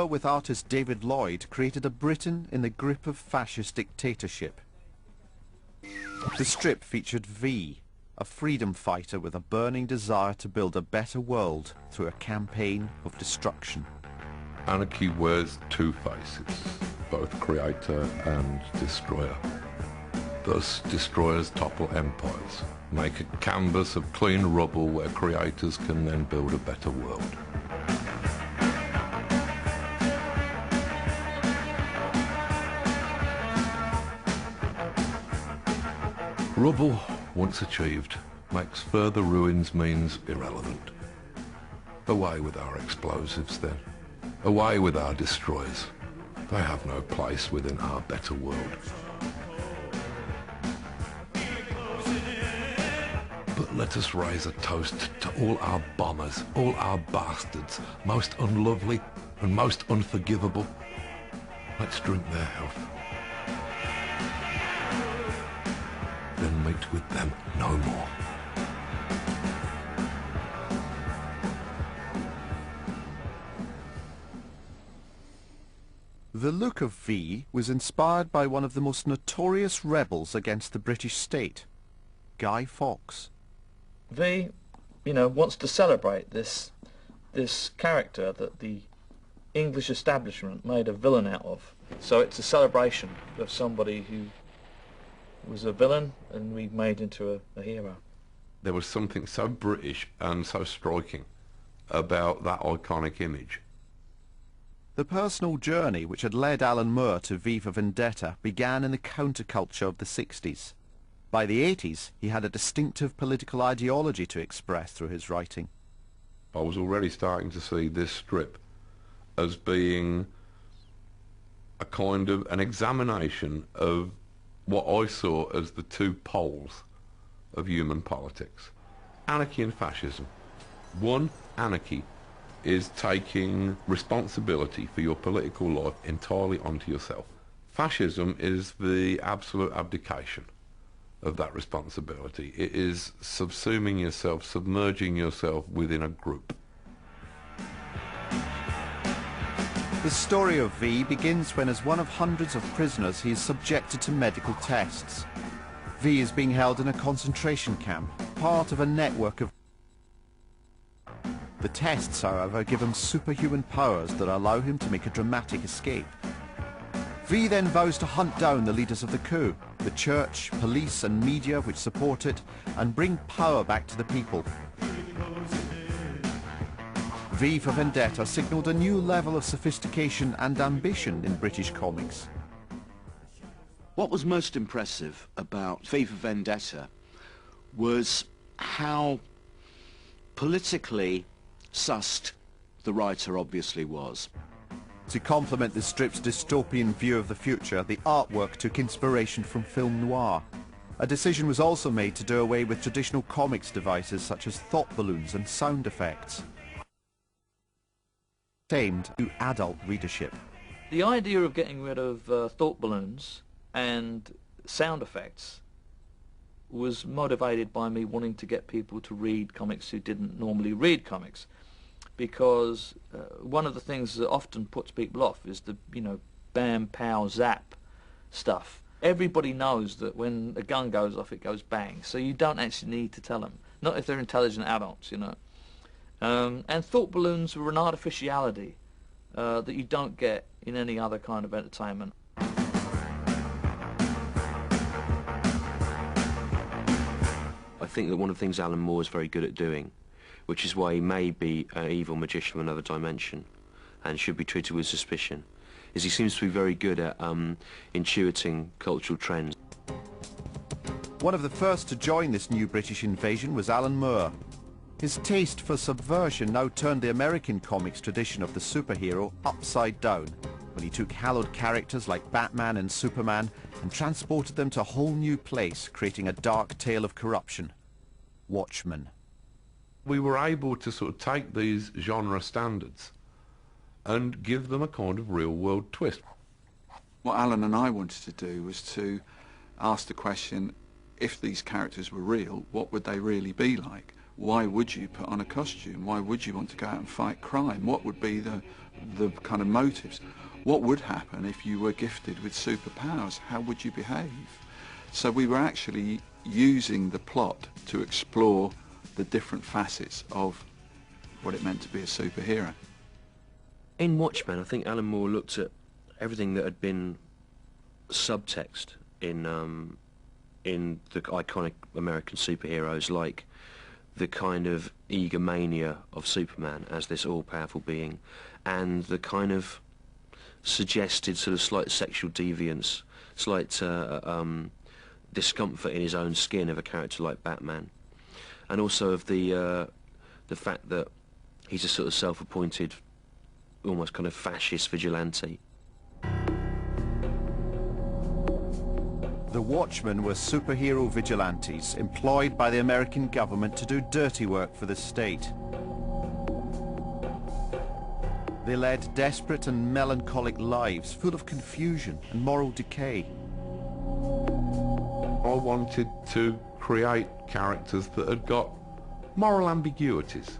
with artist David Lloyd created a Britain in the grip of fascist dictatorship. The strip featured V, a freedom fighter with a burning desire to build a better world through a campaign of destruction. Anarchy wears two faces, both creator and destroyer. Thus, destroyers topple empires, make a canvas of clean rubble where creators can then build a better world. Rubble, once achieved, makes further ruins means irrelevant. Away with our explosives then. Away with our destroyers. They have no place within our better world. But let us raise a toast to all our bombers, all our bastards, most unlovely and most unforgivable. Let's drink their health. Then meet with them no more. The look of V was inspired by one of the most notorious rebels against the British state, Guy Fawkes. V, wants to celebrate this character that the English establishment made a villain out of. So it's a celebration of somebody who was a villain and we made into a hero. There was something so British and so striking about that iconic image. The personal journey which had led Alan Moore to V for Vendetta began in the counterculture of the 60s. By the 80s, he had a distinctive political ideology to express through his writing. I was already starting to see this strip as being a kind of an examination of what I saw as the two poles of human politics. Anarchy and fascism. One, anarchy is taking responsibility for your political life entirely onto yourself. Fascism is the absolute abdication of that responsibility. It is subsuming yourself, submerging yourself within a group. The story of V begins when, as one of hundreds of prisoners, he is subjected to medical tests. V is being held in a concentration camp, part of a network of... The tests, however, give him superhuman powers that allow him to make a dramatic escape. V then vows to hunt down the leaders of the coup, the church, police and media which support it, and bring power back to the people. V for Vendetta signalled a new level of sophistication and ambition in British comics. What was most impressive about V for Vendetta was how politically sussed the writer obviously was. To complement the strip's dystopian view of the future, the artwork took inspiration from film noir. A decision was also made to do away with traditional comics devices such as thought balloons and sound effects, aimed to adult readership. The idea of getting rid of thought balloons and sound effects was motivated by me wanting to get people to read comics who didn't normally read comics, because one of the things that often puts people off is the bam, pow, zap stuff. Everybody knows that when a gun goes off it goes bang, so you don't actually need to tell them, not if they're intelligent adults, and thought balloons were an artificiality that you don't get in any other kind of entertainment. I think that one of the things Alan Moore is very good at doing, which is why he may be an evil magician from another dimension and should be treated with suspicion, is he seems to be very good at intuiting cultural trends. One of the first to join this new British invasion was Alan Moore. His taste for subversion now turned the American comics tradition of the superhero upside down when he took hallowed characters like Batman and Superman and transported them to a whole new place, creating a dark tale of corruption. Watchmen. We were able to sort of take these genre standards and give them a kind of real-world twist. What Alan and I wanted to do was to ask the question, if these characters were real, what would they really be like? why would you put on a costume? Why would you want to go out and fight crime? What would be the kind of motives? What would happen if you were gifted with superpowers? How would you behave? So we were actually using the plot to explore the different facets of what it meant to be a superhero. In Watchmen, I think Alan Moore looked at everything that had been subtext in the iconic American superheroes, like the kind of egomania of Superman as this all-powerful being, and the kind of suggested sort of slight sexual deviance, slight discomfort in his own skin of a character like Batman, and also of the fact that he's a sort of self-appointed, almost kind of fascist vigilante. The Watchmen were superhero vigilantes employed by the American government to do dirty work for the state. They led desperate and melancholic lives full of confusion and moral decay. I wanted to create characters that had got moral ambiguities,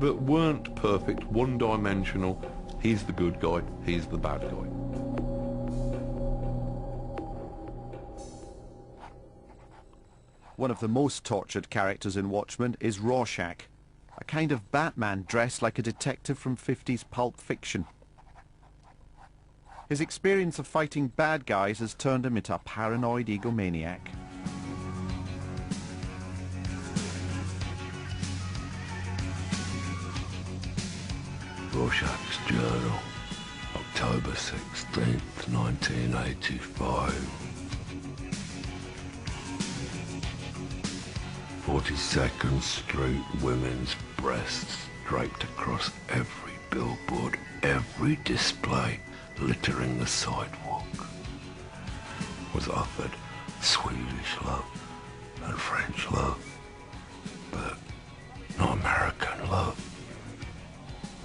that weren't perfect, one-dimensional, he's the good guy, he's the bad guy. One of the most tortured characters in Watchmen is Rorschach, a kind of Batman dressed like a detective from 50s pulp fiction. His experience of fighting bad guys has turned him into a paranoid egomaniac. Rorschach's Journal, October 16th, 1985. 42nd Street women's breasts draped across every billboard, every display littering the sidewalk. Was offered Swedish love and French love, but not American love.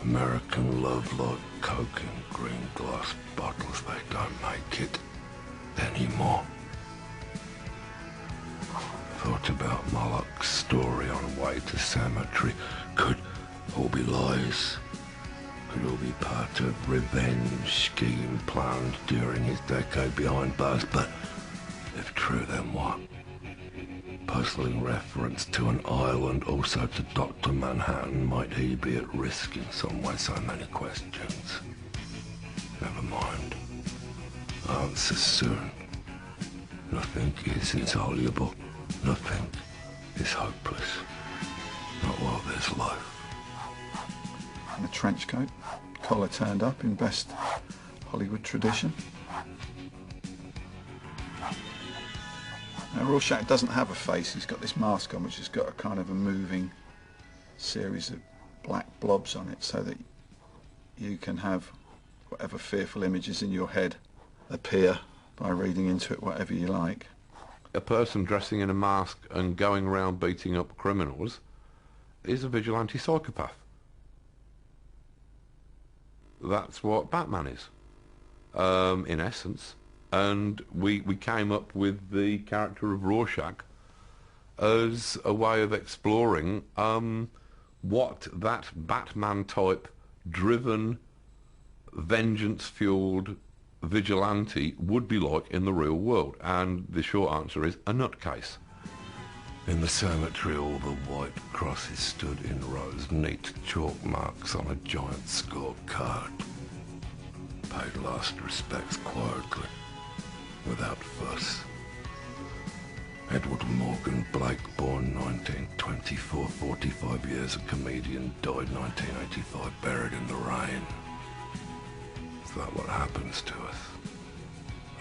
American love like Coke in green glass bottles, they don't make it anymore. Thought about Moloch's story on way to cemetery. Could all be lies? Could all be part of revenge scheme planned during his decade behind bars? But if true, then what? Puzzling reference to an island, also to Dr. Manhattan. Might he be at risk in some way? So many questions. Never mind. Answer soon. Nothing is insoluble. Nothing is hopeless. Not while there's life. And a trench coat, collar turned up in best Hollywood tradition. Now Rorschach doesn't have a face, he's got this mask on which has got a kind of a moving series of black blobs on it so that you can have whatever fearful images in your head appear by reading into it whatever you like. A person dressing in a mask and going around beating up criminals is a vigilante psychopath. That's what Batman is, in essence. And we came up with the character of Rorschach as a way of exploring what that Batman-type driven, vengeance-fueled vigilante would be like in the real world. And the short answer is a nutcase. In the cemetery, all the white crosses stood in rows, neat chalk marks on a giant scorecard. Paid last respects quietly, without fuss. Edward Morgan Blake, born 1924, 45 years, a comedian, died 1985, buried in the rain. Is that what happens to us?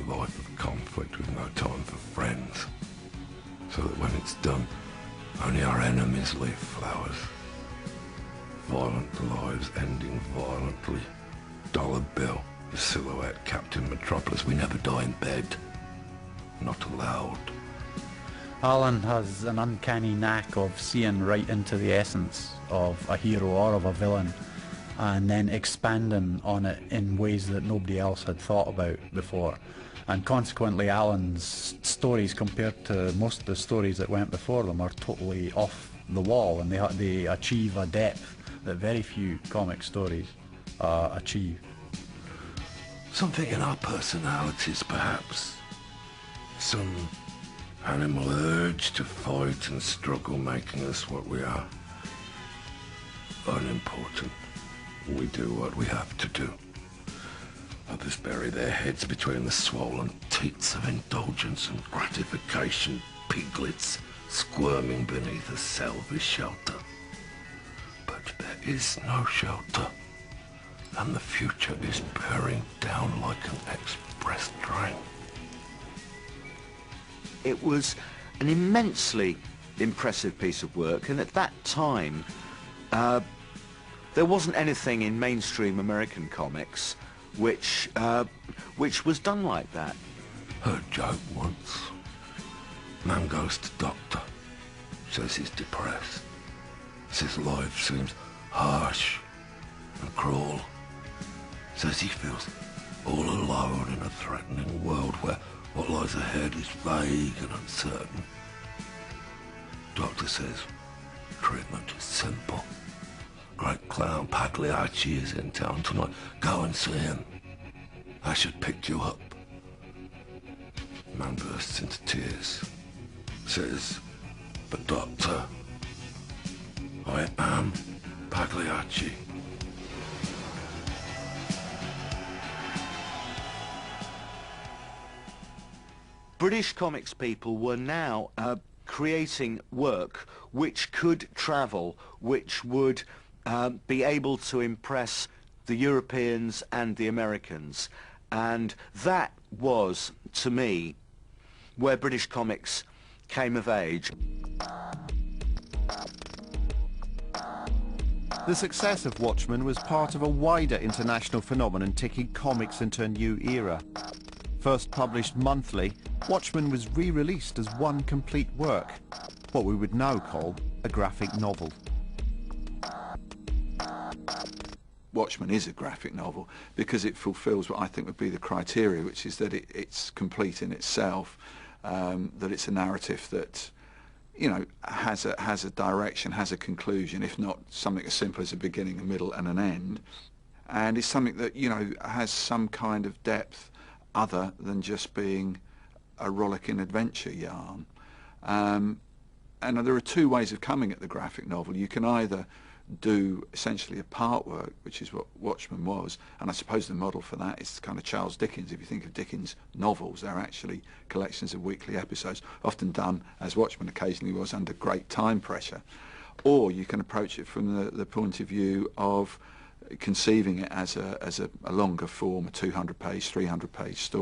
A life of conflict with no time for friends. So that when it's done, only our enemies leave flowers. Violent lives ending violently. Dollar Bill, the silhouette, Captain Metropolis. We never die in bed. Not allowed. Alan has an uncanny knack of seeing right into the essence of a hero or of a villain and then expanding on it in ways that nobody else had thought about before. And consequently, Alan's stories, compared to most of the stories that went before them, are totally off the wall, and they achieve a depth that very few comic stories achieve. Something in our personalities, perhaps. Some animal urge to fight and struggle, making us what we are. Unimportant. We do what we have to do. Others bury their heads between the swollen teats of indulgence and gratification, piglets squirming beneath a selfish shelter. But there is no shelter, and the future is bearing down like an express train. It was an immensely impressive piece of work, and at that time there wasn't anything in mainstream American comics which was done like that. Heard a joke once. Man goes to doctor, says he's depressed. Says life seems harsh and cruel. Says he feels all alone in a threatening world where what lies ahead is vague and uncertain. Doctor says treatment is simple. Great clown Pagliacci is in town tonight. Go and see him. I should pick you up. Man bursts into tears. Says, but doctor, I am Pagliacci. British comics people were now creating work which could travel, which would be able to impress the Europeans and the Americans. And that was, to me, where British comics came of age. The success of Watchmen was part of a wider international phenomenon taking comics into a new era. First published monthly, Watchmen was re-released as one complete work, what we would now call a graphic novel. Watchmen is a graphic novel because it fulfills what I think would be the criteria, which is that it's complete in itself, that it's a narrative that, you know, has a direction, has a conclusion, if not something as simple as a beginning, a middle and an end, and it's something that, you know, has some kind of depth other than just being a rollicking adventure yarn. And there are two ways of coming at the graphic novel. You can either do essentially a part work, which is what Watchmen was, and I suppose the model for that is kind of Charles Dickens. If you think of Dickens' novels, they're actually collections of weekly episodes, often done, as Watchmen occasionally was, under great time pressure. Or you can approach it from the point of view of conceiving it as a longer form, a 200-page, 300-page story.